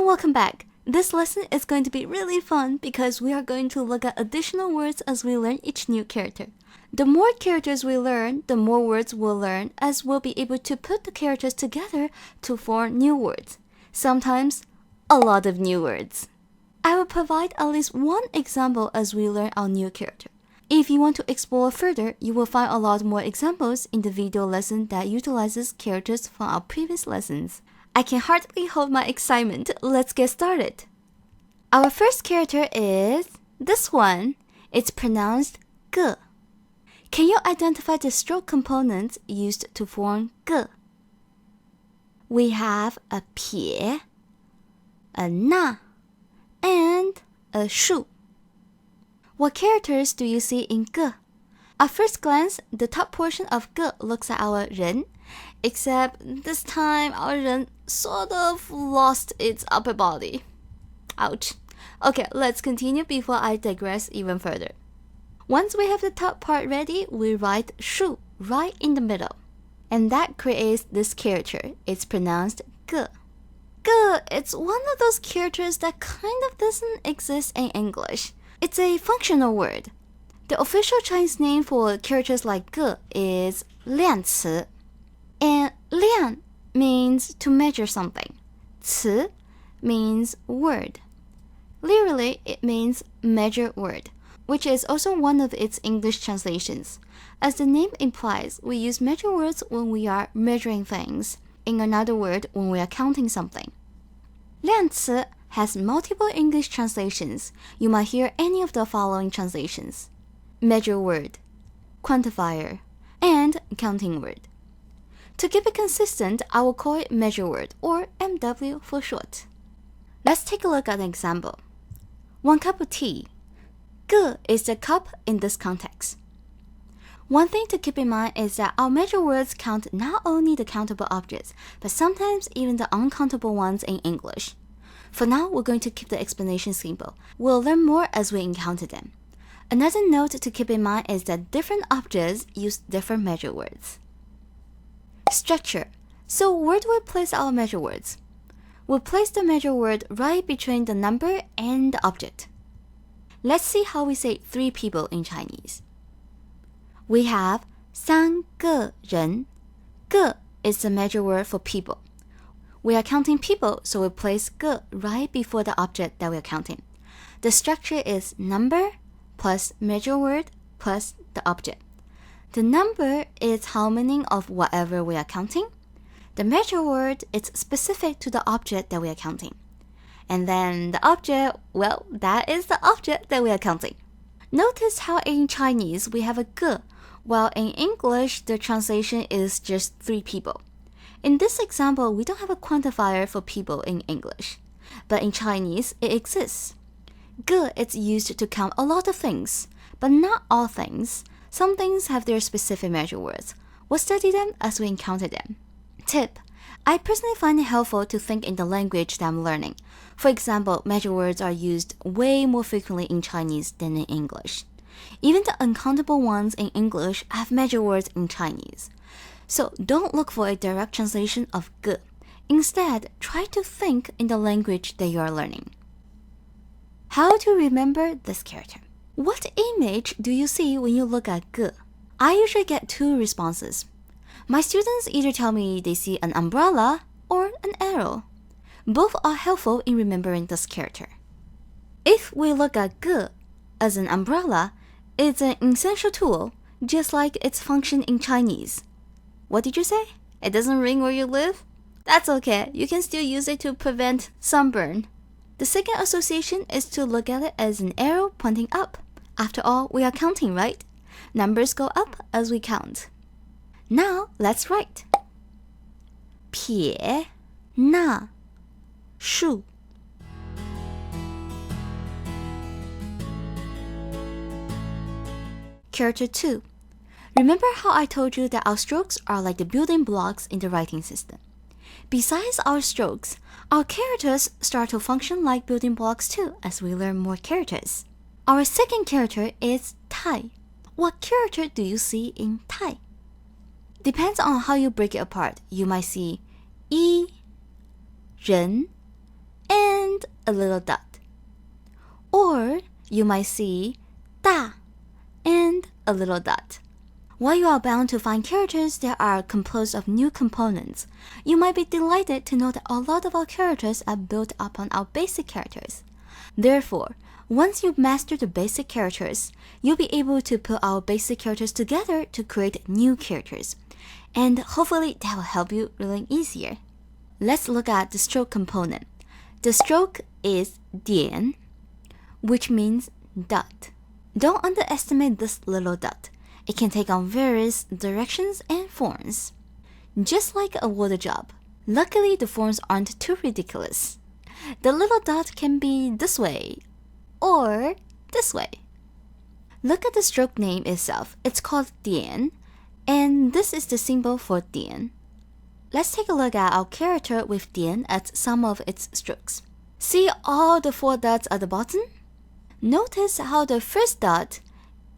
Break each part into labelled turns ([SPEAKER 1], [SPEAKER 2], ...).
[SPEAKER 1] welcome back. This lesson is going to be really fun because we are going to look at additional words as we learn each new character. The more characters we learn, the more words we'll learn, as we'll be able to put the characters together to form new words. Sometimes, a lot of new words. I will provide at least one example as we learn our new character. If you want to explore further, you will find a lot more examples in the video lesson that utilizes characters from our previous lessons. I can hardly hold my excitement. Let's get started. Our first character is this one. It's pronounced ge. Can you identify the stroke components used to form ge? We have a 撇, a 捺, and a 树. What characters do you see in ge? At first glance, the top portion of ge looks like our 人, except this time our 人 sort of lost its upper body. Ouch. Okay, let's continue before I digress even further. Once we have the top part ready, we write 树 right in the middle. And that creates this character. It's pronounced ge. Ge, it's one of those characters that kind of doesn't exist in English. It's a functional word. The official Chinese name for characters like ge is 量词. And 量 means to measure something. 词 means word. Literally, it means measure word, which is also one of its English translations. As the name implies, we use measure words when we are measuring things. In another word, when we are counting something. 量词 has multiple English translations. You might hear any of the following translations: measure word, quantifier, and counting word. To keep it consistent, I will call it measure word, or MW for short. Let's take a look at an example. 1 cup of tea. Ge is the cup in this context. One thing to keep in mind is that our measure words count not only the countable objects, but sometimes even the uncountable ones in English. For now, we're going to keep the explanation simple. We'll learn more as we encounter them. Another note to keep in mind is that different objects use different measure words. Structure. So where do we place our measure words? We'll place the measure word right between the number and the object. Let's see how we say 3 people in Chinese. We have 3个人. Ge is the measure word for people. We are counting people, so we place ge right before the object that we are counting. The structure is number plus measure word plus the object. The number is how many of whatever we are counting. The measure word is specific to the object that we are counting. And then the object, well, that is the object that we are counting. Notice how in Chinese we have a ge, while in English the translation is just 3 people. In this example, we don't have a quantifier for people in English, but in Chinese it exists. Ge is used to count a lot of things, but not all things. Some things have their specific measure words. We'll study them as we encounter them. Tip: I personally find it helpful to think in the language that I'm learning. For example, measure words are used way more frequently in Chinese than in English. Even the uncountable ones in English have measure words in Chinese. So don't look for a direct translation of ge. Instead, try to think in the language that you are learning. How to remember this character? What image do you see when you look at ge? I usually get 2 responses. My students either tell me they see an umbrella or an arrow. Both are helpful in remembering this character. If we look at ge as an umbrella, it's an essential tool, just like its function in Chinese. What did you say? It doesn't ring where you live? That's okay, you can still use it to prevent sunburn. The second association is to look at it as an arrow pointing up. After all, we are counting, right? Numbers go up as we count. Now, let's write. 撇捺树. Character 2. Remember how I told you that our strokes are like the building blocks in the writing system. Besides our strokes, our characters start to function like building blocks too as we learn more characters. Our second character is Tai. What character do you see in Tai? Depends on how you break it apart. You might see 一人 and and a little dot. Or you might see 大 and a little dot. While you are bound to find characters that are composed of new components, you might be delighted to know that a lot of our characters are built upon our basic characters. Therefore, once you master the basic characters, you'll be able to put our basic characters together to create new characters. And hopefully that will help you learn easier. Let's look at the stroke component. The stroke is 点, which means dot. Don't underestimate this little dot. It can take on various directions and forms. Just like a water job. Luckily, the forms aren't too ridiculous. The little dot can be this way or this way. Look at the stroke name itself. It's called 点, and this is the symbol for 点. Let's take a look at our character with 点as some of its strokes. See all the 4 dots at the bottom? Notice how the first dot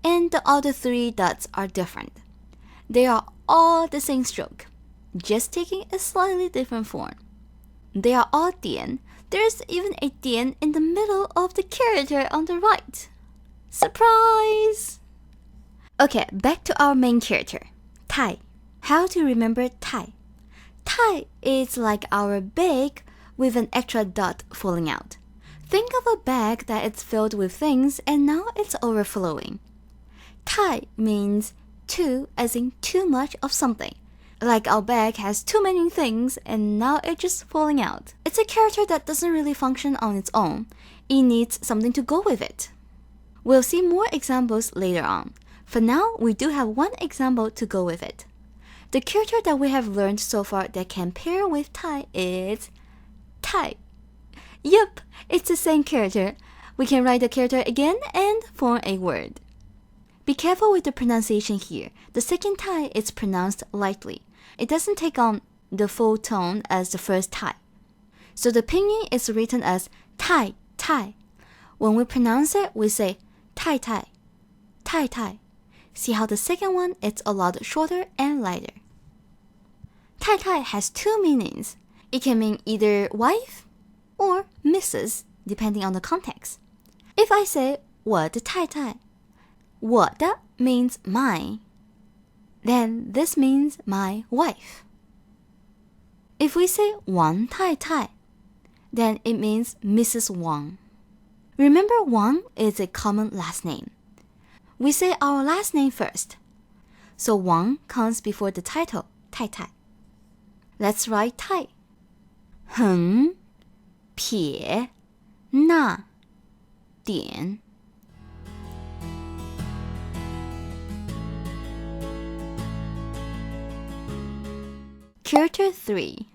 [SPEAKER 1] and the other 3 dots are different. They are all the same stroke, just taking a slightly different form. They are all 点. There's even a 点in the middle of the character on the right. Surprise! Okay, back to our main character, Tai. How to remember Tai? Tai is like our bag with an extra dot falling out. Think of a bag that is filled with things and now it's overflowing. Tai means too, as in too much of something. Like our bag has too many things and now it's just falling out. It's a character that doesn't really function on its own. It needs something to go with it. We'll see more examples later on. For now, we do have one example to go with it. The character that we have learned so far that can pair with Tai is Tai. Yup, it's the same character. We can write the character again and form a word. Be careful with the pronunciation here. The second Tai is pronounced lightly. It doesn't take on the full tone as the first Tai. So the pinyin is written as Tai, Tai. When we pronounce it, we say Tai, Tai, Tai, Tai. See how the second one is a lot shorter and lighter. Tai, Tai has 2 meanings. It can mean either wife or Mrs., depending on the context. If I say 我的太太, 我的 means my, then this means my wife. If we say 王太太, then it means Mrs. Wang. Remember, Wang is a common last name. We say our last name first. So Wang comes before the title, 太太. Let's write 太. 横撇捺点. Character 3.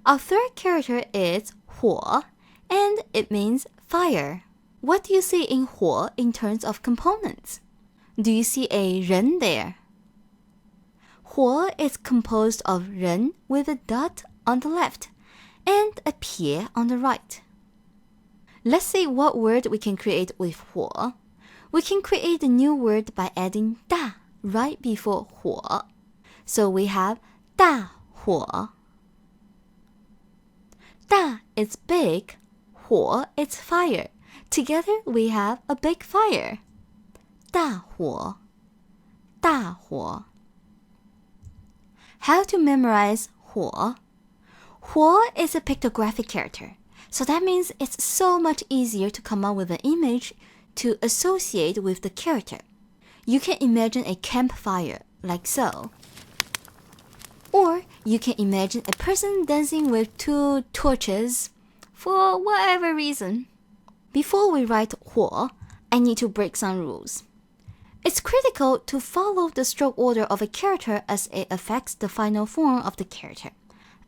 [SPEAKER 1] Our third character is 火, and it means fire. What do you see in 火 in terms of components? Do you see a 人 there? 火 is composed of 人 with a dot on the left and a 撇 on the right. Let's see what word we can create with 火. We can create a new word by adding 大 right before 火. So we have 大火. 大 is big, 火 is fire. Together we have a big fire. 大火, 大火. How to memorize 火? 火 is a pictographic character, so that means it's so much easier to come up with an image to associate with the character. You can imagine a campfire, like so. Or you can imagine a person dancing with 2 torches for whatever reason. Before we write 火, I need to break some rules. It's critical to follow the stroke order of a character as it affects the final form of the character.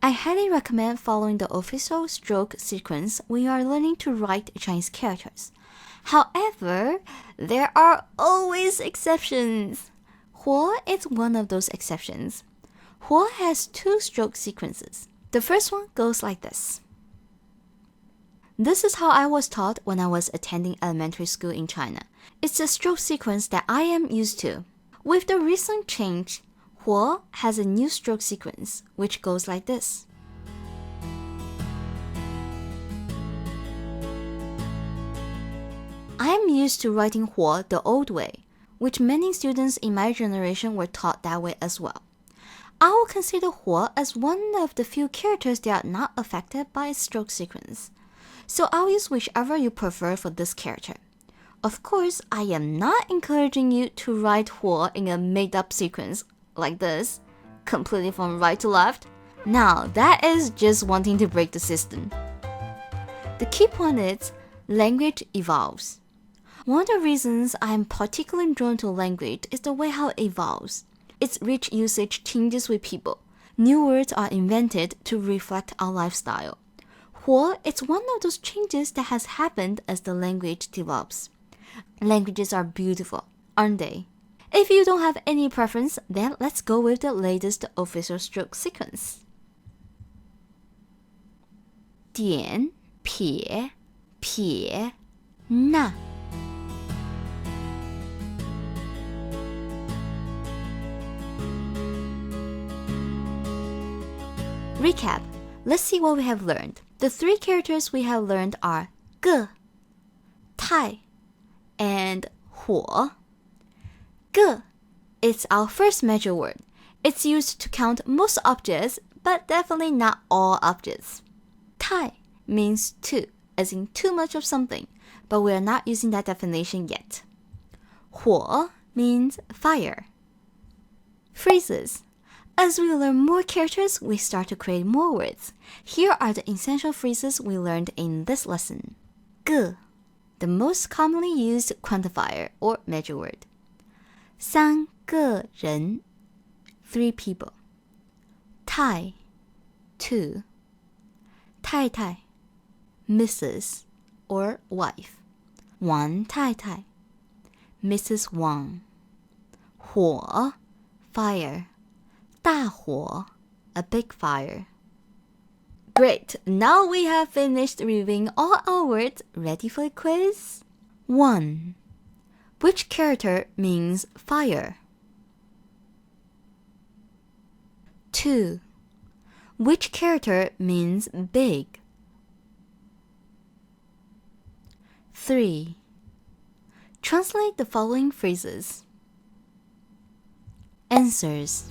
[SPEAKER 1] I highly recommend following the official stroke sequence when you are learning to write Chinese characters. However, there are always exceptions. 火 is one of those exceptions. 火 has 2 stroke sequences. The first one goes like this. This is how I was taught when I was attending elementary school in China. It's a stroke sequence that I am used to. With the recent change, 火 has a new stroke sequence, which goes like this. I'm used to writing 火 the old way, which many students in my generation were taught that way as well. I will consider 火 as one of the few characters that are not affected by a stroke sequence. So I'll use whichever you prefer for this character. Of course, I am not encouraging you to write 火 in a made-up sequence like this, completely from right to left. Now, that is just wanting to break the system. The key point is, language evolves. One of the reasons I am particularly drawn to language is the way how it evolves. Its rich usage changes with people. New words are invented to reflect our lifestyle. 火 is one of those changes that has happened as the language develops. Languages are beautiful, aren't they? If you don't have any preference, then let's go with the latest official stroke sequence. 点撇撇捺 Recap. Let's see what we have learned. The three characters we have learned are 个 tai and 火 个 is our first measure word. It's used to count most objects, but definitely not all objects. Tai means too, as in too much of something, but we are not using that definition yet. 火 means fire. Phrases. As we learn more characters, we start to create more words. Here are the essential phrases we learned in this lesson. 个 the most commonly used quantifier or measure word. 三个人 three people. 太 two. 太太 Mrs. or wife. 王太太 Mrs. Wang. 火 fire. 大火 a big fire. Great! Now we have finished reviewing all our words. Ready for a quiz? 1. Which character means fire? 2. Which character means big? 3. Translate the following phrases. Answers.